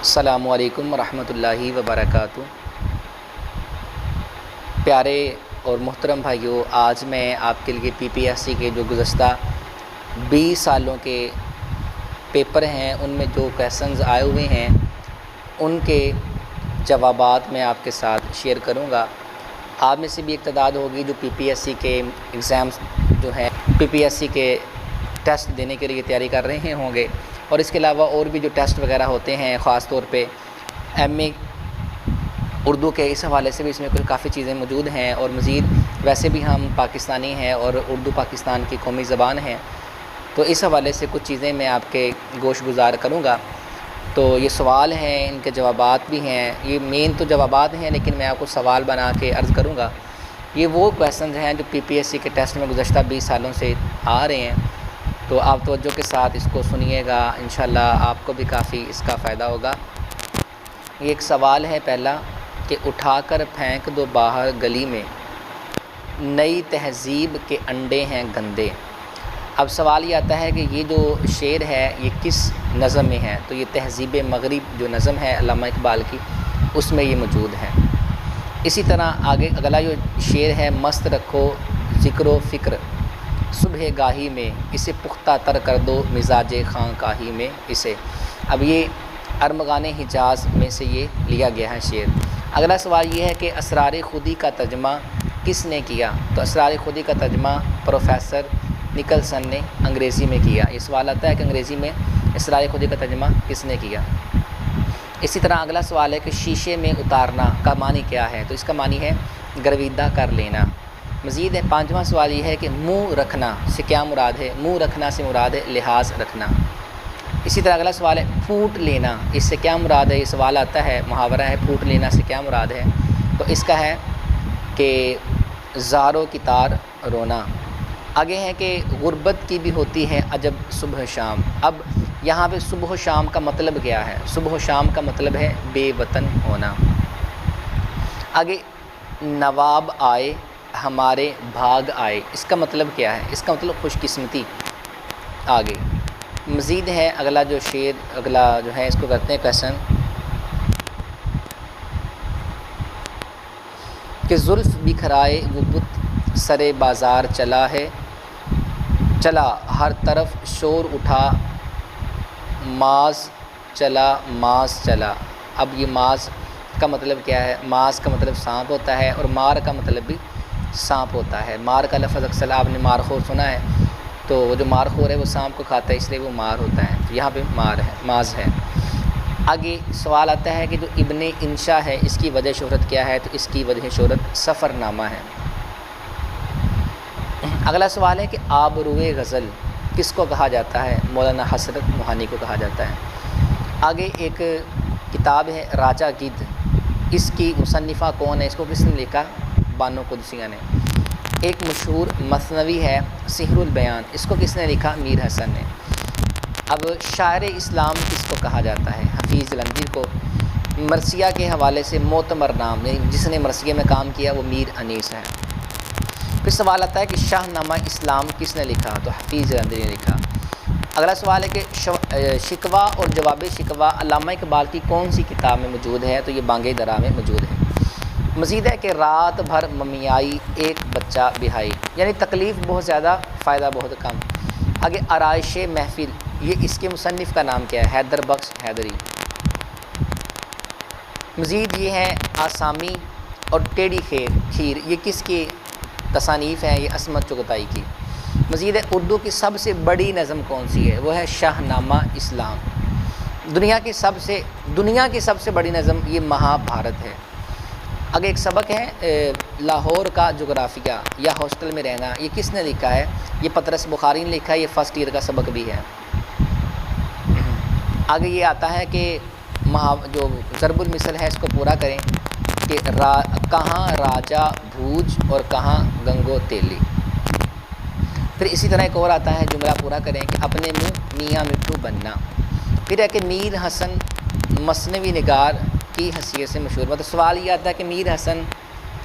السلام علیکم ورحمۃ اللہ وبرکاتہ۔ پیارے اور محترم بھائیوں، آج میں آپ کے لیے پی پی ایس سی کے جو گزشتہ 20 سالوں کے پیپر ہیں ان میں جو کویسچنز آئے ہوئے ہیں ان کے جوابات میں آپ کے ساتھ شیئر کروں گا۔ آپ میں سے بھی ایک تعداد ہوگی جو پی پی ایس سی کے ایگزامز جو ہیں پی پی ایس سی کے ٹیسٹ دینے کے لیے تیاری کر رہے ہوں گے، اور اس کے علاوہ اور بھی جو ٹیسٹ وغیرہ ہوتے ہیں، خاص طور پہ ایم اے اردو کے اس حوالے سے بھی اس میں کافی چیزیں موجود ہیں، اور مزید ویسے بھی ہم پاکستانی ہیں اور اردو پاکستان کی قومی زبان ہے، تو اس حوالے سے کچھ چیزیں میں آپ کے گوش گزار کروں گا۔ تو یہ سوال ہیں، ان کے جوابات بھی ہیں، یہ مین تو جوابات ہیں لیکن میں آپ کو سوال بنا کے عرض کروں گا۔ یہ وہ کویسچنز ہیں جو پی پی ایس سی کے ٹیسٹ میں گزشتہ 20 سالوں سے آ رہے ہیں، تو آپ توجہ کے ساتھ اس کو سنیے گا، انشاءاللہ آپ کو بھی کافی اس کا فائدہ ہوگا۔ یہ ایک سوال ہے پہلا کہ اٹھا کر پھینک دو باہر گلی میں، نئی تہذیب کے انڈے ہیں گندے۔ اب سوال یہ آتا ہے کہ یہ جو شعر ہے یہ کس نظم میں ہے، تو یہ تہذیب مغرب جو نظم ہے علامہ اقبال کی، اس میں یہ موجود ہے۔ اسی طرح آگے اگلا جو شعر ہے، مست رکھو ذکر و فکر صبح گاہی میں، اسے پختہ تر کر دو مزاج خانقاہی میں اسے۔ اب یہ ارمغان حجاز میں سے یہ لیا گیا ہے شعر۔ اگلا سوال یہ ہے کہ اسرار خودی کا ترجمہ کس نے کیا، تو اسرار خودی کا ترجمہ پروفیسر نکلسن نے انگریزی میں کیا۔ یہ سوال آتا ہے کہ انگریزی میں اسرار خودی کا ترجمہ کس نے کیا۔ اسی طرح اگلا سوال ہے کہ شیشے میں اتارنا کا معنی کیا ہے، تو اس کا معنی ہے گرویدہ کر لینا۔ مزید ہے پانچواں سوال یہ ہے کہ منہ رکھنا سے کیا مراد ہے، منہ رکھنا سے مراد ہے لحاظ رکھنا۔ اسی طرح اگلا سوال ہے پھوٹ لینا، اس سے کیا مراد ہے، یہ سوال آتا ہے، محاورہ ہے پھوٹ لینا سے کیا مراد ہے، تو اس کا ہے کہ زاروں کی تار رونا۔ آگے ہے کہ غربت کی بھی ہوتی ہے عجب صبح و شام۔ اب یہاں پہ صبح و شام کا مطلب کیا ہے، صبح و شام کا مطلب ہے بے وطن ہونا۔ آگے نواب آئے ہمارے بھاگ آئے، اس کا مطلب کیا ہے، اس کا مطلب خوش قسمتی۔ آگے مزید ہے اگلا جو شعر، اگلا جو ہے اس کو کرتے ہیں کویسچن کہ زلف بکھرائے وہ بت سرے بازار چلا ہے، چلا ہر طرف شور اٹھا ماز چلا ماز چلا۔ اب یہ ماز کا مطلب کیا ہے، ماز کا مطلب سانپ ہوتا ہے، اور مار کا مطلب بھی سانپ ہوتا ہے۔ مار کا لفظ اکثر آپ نے مار خور سنا ہے، تو وہ جو مار خور ہے وہ سانپ کو کھاتا ہے، اس لیے وہ مار ہوتا ہے، تو یہاں پہ مار ہے، ماز ہے۔ آگے سوال آتا ہے کہ جو ابن انشا ہے اس کی وجہ شہرت کیا ہے، تو اس کی وجہ شہرت سفر نامہ ہے۔ اگلا سوال ہے کہ آبروئے غزل کس کو کہا جاتا ہے، مولانا حسرت موہانی کو کہا جاتا ہے۔ آگے ایک کتاب ہے راجہ گدھ، اس کی مصنفہ کون ہے، اس کو کس نے لکھا، بانو قدسیہ نے۔ ایک مشہور مثنوی ہے سحر البیان، اس کو کس نے لکھا، میر حسن نے۔ اب شاعر اسلام کس کو کہا جاتا ہے، حفیظ جلندھری کو۔ مرثیہ کے حوالے سے معتبر نام، جس نے مرثیہ میں کام کیا وہ میر انیس ہے۔ پھر سوال آتا ہے کہ شاہ نامہ اسلام کس نے لکھا، تو حفیظ جلندھری نے لکھا۔ اگلا سوال ہے کہ شکوہ اور جواب شکوہ علامہ اقبال کی کون سی کتاب میں موجود ہے، تو یہ بانگ درا میں موجود ہے۔ مزید ہے کہ رات بھر ممیائی ایک بچہ بہائی، یعنی تکلیف بہت زیادہ فائدہ بہت کم۔ آگے آرائش محفل، یہ اس کے مصنف کا نام کیا ہے، حیدر بخش حیدری۔ مزید یہ ہے آسامی اور ٹیڑھی کھیر، یہ کس کی تصانیف ہیں، یہ عصمت چغتائی کی۔ مزید ہے اردو کی سب سے بڑی نظم کون سی ہے، وہ ہے شاہ نامہ اسلام۔ دنیا کی سب سے بڑی نظم یہ مہابھارت ہے۔ آگے ایک سبق ہے لاہور کا جغرافیہ یا ہاسٹل میں رہنا، یہ کس نے لکھا ہے، یہ پطرس بخاری نے لکھا ہے، یہ فرسٹ ایئر کا سبق بھی ہے۔ آگے یہ آتا ہے کہ جو ضرب المثل ہے اس کو پورا کریں کہ کہاں راجا بھوج اور کہاں گنگو تیلی۔ پھر اسی طرح ایک اور آتا ہے جملہ پورا کریں کہ اپنے منہ میاں مٹھو بننا۔ پھر ہے کہ میر حسن مثنوی نگار کی حیثیت سے مشہور، مطلب سوال یہ آتا ہے کہ میر حسن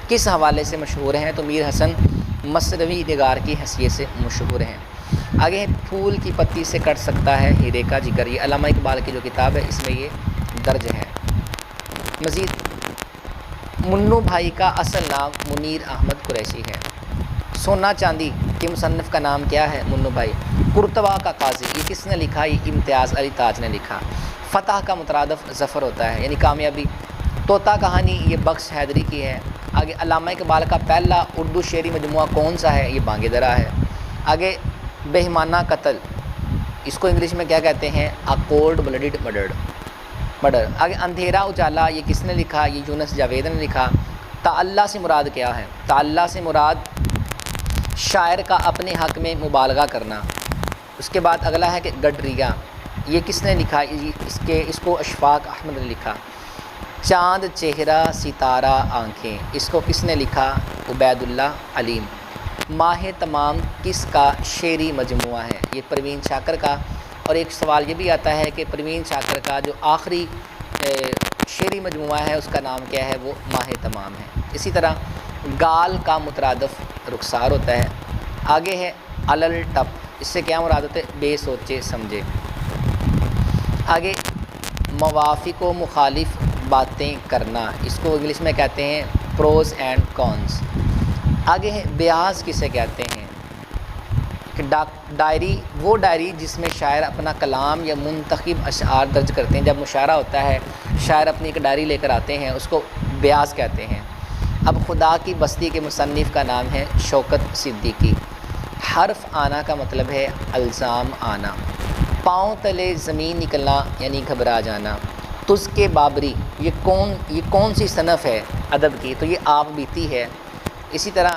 کس حوالے سے مشہور ہیں، تو میر حسن مثنوی نگار کی حیثیت سے مشہور ہیں۔ آگے ہے پھول کی پتی سے کٹ سکتا ہے ہیرے کا جگر، یہ علامہ اقبال کی جو کتاب ہے اس میں یہ درج ہے۔ مزید منو بھائی کا اصل نام منیر احمد قریشی ہے۔ سونا چاندی کے مصنف کا نام کیا ہے؟ منو بھائی۔ قرطبہ کا قاضی یہ کس نے لکھا؟ یہ امتیاز علی تاج نے لکھا۔ فتح کا مترادف ظفر ہوتا ہے یعنی کامیابی۔ طوطا کہانی یہ بخش حیدری کی ہے۔ آگے علامہ اقبال کا پہلا اردو شعری مجموعہ کون سا ہے؟ یہ بانگ درا ہے۔ آگے بہیمانہ قتل اس کو انگلش میں کیا کہتے ہیں؟ A cold blooded murder. آگے اندھیرا اجالا یہ کس نے لکھا؟ یہ یونس جاوید نے لکھا۔ تعلیٰ سے مراد کیا ہے؟ تعلیٰ سے مراد شاعر کا اپنے حق میں مبالغہ کرنا۔ اس کے بعد اگلا ہے کہ گڈریا یہ کس نے لکھا؟ اس کو اشفاق احمد نے لکھا۔ چاند چہرہ ستارہ آنکھیں اس کو کس نے لکھا؟ عبید اللہ علیم۔ ماہ تمام کس کا شعری مجموعہ ہے؟ یہ پروین شاکر کا۔ اور ایک سوال یہ بھی آتا ہے کہ پروین شاکر کا جو آخری شعری مجموعہ ہے اس کا نام کیا ہے؟ وہ ماہ تمام ہے۔ اسی طرح گال کا مترادف رخسار ہوتا ہے۔ آگے ہے علل ٹپ اس سے کیا مراد ہوتا ہے؟ بے سوچے سمجھے۔ آگے موافق و مخالف باتیں کرنا اس کو انگلش میں کہتے ہیں پروز اینڈ کونس۔ آگے ہے بیاض کسے کہتے ہیں؟ کہ ڈائری وہ ڈائری جس میں شاعر اپنا کلام یا منتخب اشعار درج کرتے ہیں۔ جب مشاعرہ ہوتا ہے شاعر اپنی ایک ڈائری لے کر آتے ہیں اس کو بیاض کہتے ہیں۔ اب خدا کی بستی کے مصنف کا نام ہے شوکت صدیقی۔ حرف آنا کا مطلب ہے الزام آنا۔ پاؤں تلے زمین نکلنا یعنی گھبرا جانا۔ تز کے بابری یہ کون سی صنف ہے ادب کی؟ تو یہ آپ بیتی ہے۔ اسی طرح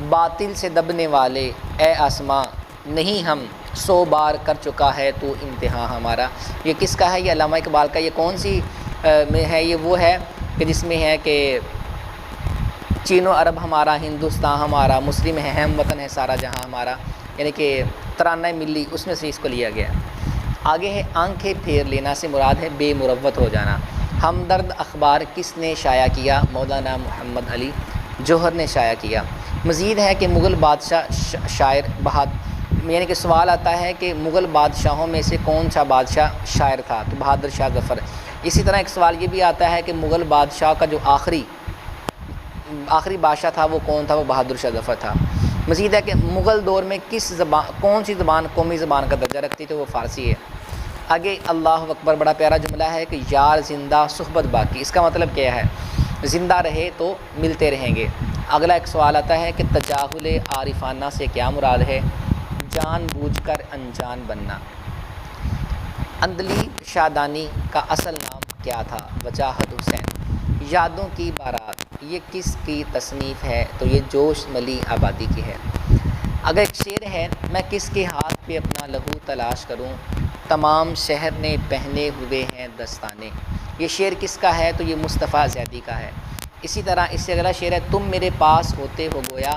باطل سے دبنے والے اے آسماں نہیں ہم 100 بار کر چکا ہے تو امتحان ہمارا، یہ کس کا ہے؟ یہ علامہ اقبال کا۔ یہ کون سی میں ہے؟ یہ وہ ہے کہ جس میں ہے کہ چین و عرب ہمارا، ہندوستان ہمارا، مسلم ہے ہم وطن ہے سارا جہاں ہمارا، یعنی کہ ترانہ ملی اس میں سے اس کو لیا گیا۔ آگے ہے آنکھیں پھیر لینا سے مراد ہے بے مروت ہو جانا۔ ہمدرد اخبار کس نے شائع کیا؟ مولانا محمد علی جوہر نے شائع کیا۔ مزید ہے کہ مغل بادشاہ شاعر یعنی کہ سوال آتا ہے کہ مغل بادشاہوں میں سے کون سا بادشاہ شاعر تھا؟ تو بہادر شاہ ظفر۔ اسی طرح ایک سوال یہ بھی آتا ہے کہ مغل بادشاہ کا جو آخری بادشاہ تھا وہ کون تھا؟ وہ بہادر شاہ ظفر تھا۔ مزید ہے کہ مغل دور میں کون سی زبان قومی زبان کا درجہ رکھتی تھی؟ وہ فارسی ہے۔ آگے اللہ اکبر بڑا پیارا جملہ ہے کہ یار زندہ صحبت باقی، اس کا مطلب کیا ہے؟ زندہ رہے تو ملتے رہیں گے۔ اگلا ایک سوال آتا ہے کہ تجاہل عارفانہ سے کیا مراد ہے؟ جان بوجھ کر انجان بننا۔ اندلی شادانی کا اصل نام کیا تھا؟ وجاہت حسین۔ یادوں کی بارات یہ کس کی تصنیف ہے؟ تو یہ جوش ملی آبادی کی ہے۔ اگر ایک شعر ہے میں کس کے ہاتھ پہ اپنا لہو تلاش کروں، تمام شہر نے پہنے ہوئے ہیں دستانے، یہ شعر کس کا ہے؟ تو یہ مصطفیٰ زیدی کا ہے۔ اسی طرح اس سے اگلا شعر ہے تم میرے پاس ہوتے ہو گویا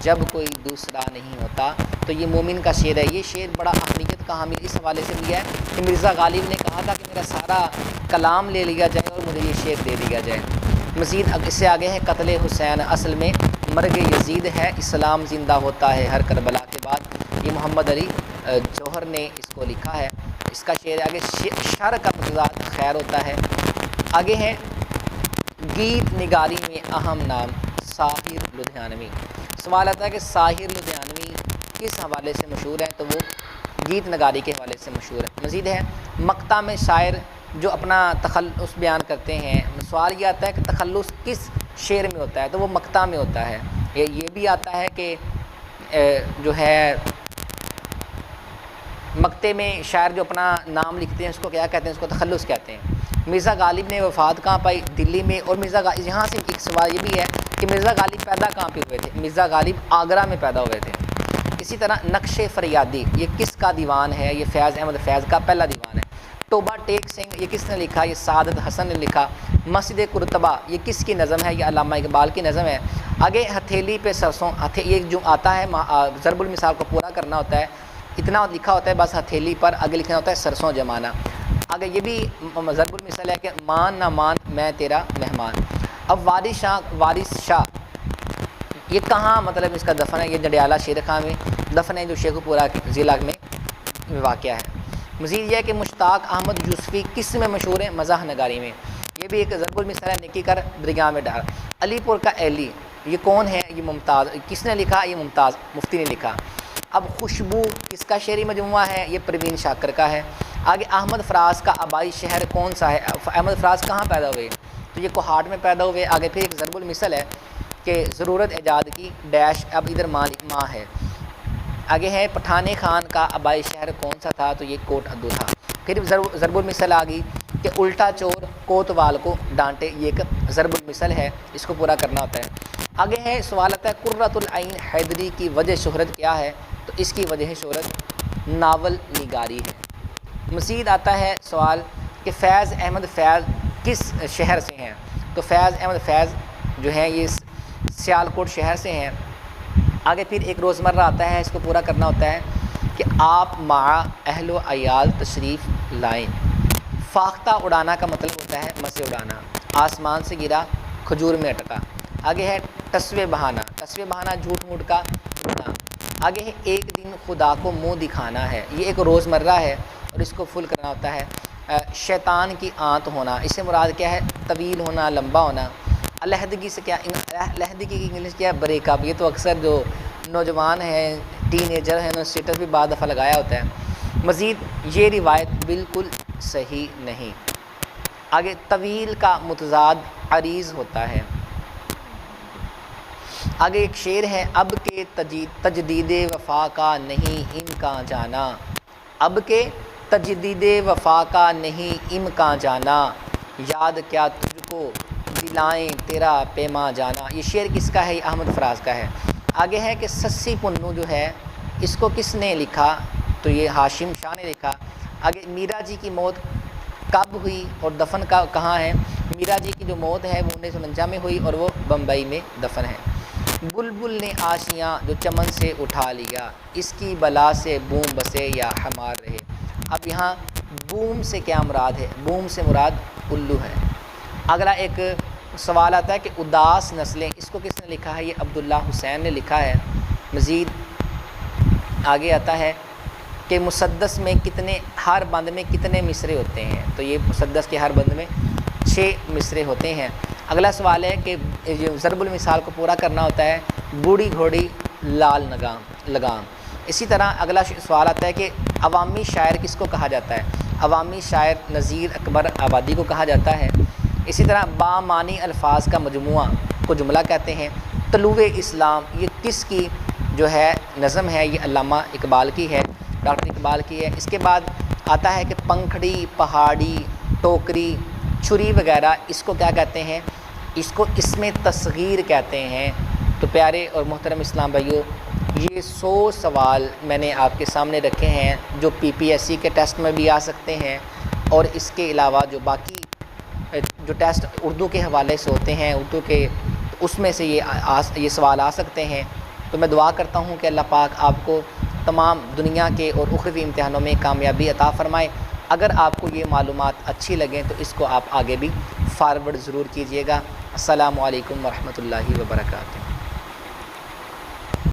جب کوئی دوسرا نہیں ہوتا، تو یہ مومن کا شعر ہے۔ یہ شعر بڑا اہمیت کا حامل اس حوالے سے بھی ہے کہ مرزا غالب نے کہا تھا کہ میرا سارا کلام لے لیا جائے اور مجھے یہ شعر دے دیا جائے۔ مزید اس سے آگے ہے قتل حسین اصل میں مرگ یزید ہے، اسلام زندہ ہوتا ہے ہر کربلا کے بعد، یہ محمد علی جوہر نے اس کو لکھا ہے۔ اس کا شعر آگے شر کا تضاد خیر ہوتا ہے۔ آگے ہے گیت نگاری میں اہم نام ساحر لدھیانوی۔ سوال آتا ہے کہ ساحر لدھیانوی کس حوالے سے مشہور ہے؟ تو وہ گیت نگاری کے حوالے سے مشہور ہے۔ مزید ہے مقطع میں شاعر جو اپنا تخلص بیان کرتے ہیں، سوال یہ آتا ہے کہ تخلص کس شعر میں ہوتا ہے؟ تو وہ مقطع میں ہوتا ہے۔ یہ بھی آتا ہے کہ جو ہے مقطع میں شاعر جو اپنا نام لکھتے ہیں اس کو کیا کہتے ہیں؟ اس کو تخلص کہتے ہیں۔ مرزا غالب نے وفات کہاں پائی؟ دلی میں۔ اور یہاں سے ایک سوال یہ بھی ہے کہ مرزا غالب پیدا کہاں پہ ہوئے تھے؟ مرزا غالب آگرہ میں پیدا ہوئے تھے۔ اسی طرح نقش فریادی یہ کس کا دیوان ہے؟ یہ فیض احمد فیض کا پہلا دیوان ہے۔ توبہ ٹیک سنگھ یہ کس نے لکھا؟ یہ سعادت حسن نے لکھا۔ مسجد قرطبہ یہ کس کی نظم ہے؟ یہ علامہ اقبال کی نظم ہے۔ آگے ہتھیلی پہ سرسوں یہ جو آتا ہے ضرب المثال کو پورا کرنا ہوتا ہے، اتنا لکھا ہوتا ہے بس ہتھیلی پر، آگے لکھنا ہوتا ہے سرسوں جمانا۔ آگے یہ بھی ضرب المثال ہے کہ مان نہ مان میں تیرا مہمان۔ اب وارث شاہ یہ کہاں مطلب اس کا دفن ہے؟ یہ جڈیالہ شیر خان میں دفن ہے جو شیخو پورہ ضلع میں واقع ہے۔ مزید یہ ہے کہ مشتاق احمد یوسفی کس میں مشہور ہے؟ مزاح نگاری میں۔ یہ بھی ایک ضرب المثل ہے، نکی کر دریا میں ڈال۔ علی پور کا ایلی، یہ کون ہے؟ یہ ممتاز۔ کس نے لکھا؟ یہ ممتاز مفتی نے لکھا۔ اب خوشبو کس کا شعری مجموعہ ہے؟ یہ پروین شاکر کا ہے۔ آگے احمد فراز کا آبائی شہر کون سا ہے؟ احمد فراز کہاں پیدا ہوئے؟ تو یہ کوہاٹ میں پیدا ہوئے۔ آگے پھر ایک ضرب المثل ہے کہ ضرورت ایجاد کی ڈیش، اب ادھر ماں ہے۔ آگے ہے پٹھان خان کا آبائی شہر کون سا تھا؟ تو یہ کوٹ ادو تھا۔ پھر ضرب المثل آ گئی کہ الٹا چور کوتوال کو ڈانٹے، یہ ایک ضرب المثل ہے، اس کو پورا کرنا ہوتا ہے۔ آگے ہے سوال آتا ہے قرۃ العین حیدری کی وجہ شہرت کیا ہے؟ تو اس کی وجہ شہرت ناول نگاری ہے۔ مزید آتا ہے سوال کہ فیض احمد فیض کس شہر سے ہیں؟ تو فیض احمد فیض جو ہے یہ سیالکوٹ شہر سے ہیں۔ آگے پھر ایک روزمرہ آتا ہے، اس کو پورا کرنا ہوتا ہے کہ آپ مع اہل و عیال تشریف لائیں۔ فاختہ اڑانا کا مطلب ہوتا ہے مسے اڑانا۔ آسمان سے گرا کھجور میں اٹکا۔ آگے ہے تسوے بہانا، تسوے بہانا جھوٹ موٹ کا بہانا۔ آگے ہے ایک دن خدا کو منہ دکھانا ہے، یہ ایک روزمرہ ہے اور اس کو فل کرنا ہوتا ہے۔ شیطان کی آنت ہونا، اس سے مراد کیا ہے؟ طویل ہونا، لمبا ہونا۔ علیحدگی سے کیا؟ علیحدگی کی انگلش کیا ہے؟ Break up. یہ تو اکثر جو نوجوان ہیں، ٹین ایجر ہیں، انہوں نے اسٹیٹس بھی بعض دفعہ لگایا ہوتا ہے۔ مزید یہ روایت بالکل صحیح نہیں۔ آگے طویل کا متضاد عریض ہوتا ہے۔ آگے ایک شعر ہے اب کے تجدید وفا کا نہیں امکان جانا، اب کے تجدید وفا کا نہیں امکان جانا، یاد کیا تجھ کو دلائیں تیرا پیما جانا۔ یہ شعر کس کا ہے؟ یہ احمد فراز کا ہے۔ آگے ہے کہ سسی پنو جو ہے اس کو کس نے لکھا؟ تو یہ ہاشم شاہ نے لکھا۔ آگے میرا جی کی موت کب ہوئی اور دفن کہاں ہے؟ میرا جی کی جو موت ہے وہ 1949 میں ہوئی اور وہ بمبئی میں دفن ہے۔ بلبل نے آشیاں جو چمن سے اٹھا لیا، اس کی بلا سے بوم بسے یا ہمار رہے۔ اب یہاں بوم سے کیا مراد ہے؟ بوم سے مراد الو ہے۔ اگلا ایک سوال آتا ہے کہ اداس نسلیں، اس کو کس نے لکھا ہے؟ یہ عبداللہ حسین نے لکھا ہے۔ مزید آگے آتا ہے کہ مسدس میں ہر بند میں کتنے مصرے ہوتے ہیں؟ تو یہ مسدس کے ہر بند میں 6 مصرے ہوتے ہیں۔ اگلا سوال ہے کہ ضرب المثال کو پورا کرنا ہوتا ہے بوڑھی گھوڑی لال لگام۔ اسی طرح اگلا سوال آتا ہے کہ عوامی شاعر کس کو کہا جاتا ہے؟ عوامی شاعر نذیر اکبر آبادی کو کہا جاتا ہے۔ اسی طرح بامانی الفاظ کا مجموعہ کو جملہ کہتے ہیں۔ طلوع اسلام یہ کس کی جو ہے نظم ہے؟ یہ علامہ اقبال کی ہے، ڈاکٹر اقبال کی ہے۔ اس کے بعد آتا ہے کہ پنکھڑی، پہاڑی، ٹوکری، چھری وغیرہ اس کو کیا کہتے ہیں؟ اس کو اسم تصغیر کہتے ہیں۔ تو پیارے اور محترم اسلام بھائیو، یہ 100 سوال میں نے آپ کے سامنے رکھے ہیں جو PPSC کے ٹیسٹ میں بھی آ سکتے ہیں، اور اس کے علاوہ جو باقی جو ٹیسٹ اردو کے حوالے سے ہوتے ہیں، اردو کے اس میں سے یہ سوال آ سکتے ہیں۔ تو میں دعا کرتا ہوں کہ اللہ پاک آپ کو تمام دنیا کے اور اخروی امتحانوں میں کامیابی عطا فرمائے۔ اگر آپ کو یہ معلومات اچھی لگیں تو اس کو آپ آگے بھی فارورڈ ضرور کیجیے گا۔ السلام علیکم ورحمۃ اللہ وبرکاتہ۔